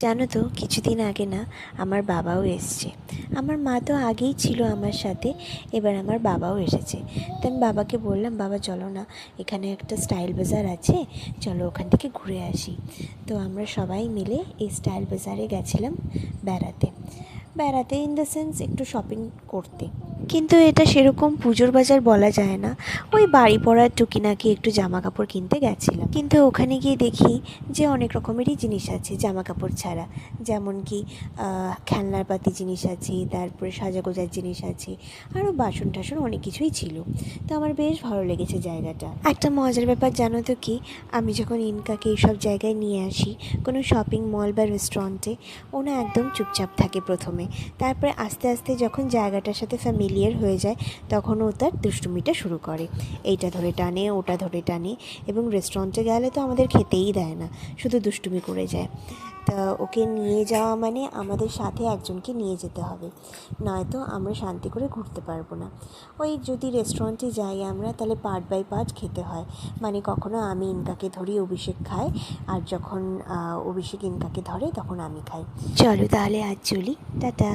জানো তো কিছুদিন আগে না আমার বাবাও এসছে। আমার মা তো আগেই ছিল আমার সাথে, এবার আমার বাবাও এসেছে। তো আমি বাবাকে বললাম, বাবা চলো না, এখানে একটা স্টাইল বাজার আছে, চলো ওখান থেকে ঘুরে আসি। তো আমরা সবাই মিলে এই স্টাইল বাজারে গেছিলাম বেড়াতে। বেড়াতে ইন দ্য সেন্স একটু শপিং করতে, কিন্তু এটা সেরকম পুজোর বাজার বলা যায় না। ওই বাড়ি পড়ার টুকিনাকি একটু জামা কাপড় কিনতে গেছিলাম, কিন্তু ওখানে গিয়ে দেখি যে অনেক রকমেরই জিনিস আছে জামা কাপড় ছাড়া। যেমন কি খেলনার পাতি জিনিস আছে, তারপরে সাজাগোজার জিনিস আছে, আরও বাসন টাসন অনেক কিছুই ছিল। তো আমার বেশ ভালো লেগেছে জায়গাটা। একটা মজার ব্যাপার জানো তো কি, আমি যখন ইনকাকে এইসব জায়গায় নিয়ে আসি, কোনো শপিং মল বা রেস্টুরেন্টে, ও না একদম চুপচাপ থাকে প্রথমে। তারপরে আস্তে আস্তে যখন জায়গাটার সাথে ফ্যামিলিয়ার হয়ে যায়, তখন ও তার দুষ্টুমিটা শুরু করে, এইটা ধরে টানে ওটা ধরে টানে, এবং রেস্টুরেন্টে গেলে তো আমাদের খেতেই দেয় না, শুধু দুষ্টুমি করে যায়। তা ওকে নিয়ে যাওয়া মানে আমাদের সাথে একজনকে নিয়ে যেতে হবে, নয়তো আমরা শান্তি করে ঘুরতে পারবো না। ওই যদি রেস্টুরেন্টে যাই আমরা, তাহলে পার্ট বাই পার্ট খেতে হয়। মানে কখনো আমি ইনকাকে ধরি, অভিষেক খায়, আর যখন অভিষেক ইনকাকে ধরে তখন আমি খাই। চলো তাহলে আজ চলি, টাটা।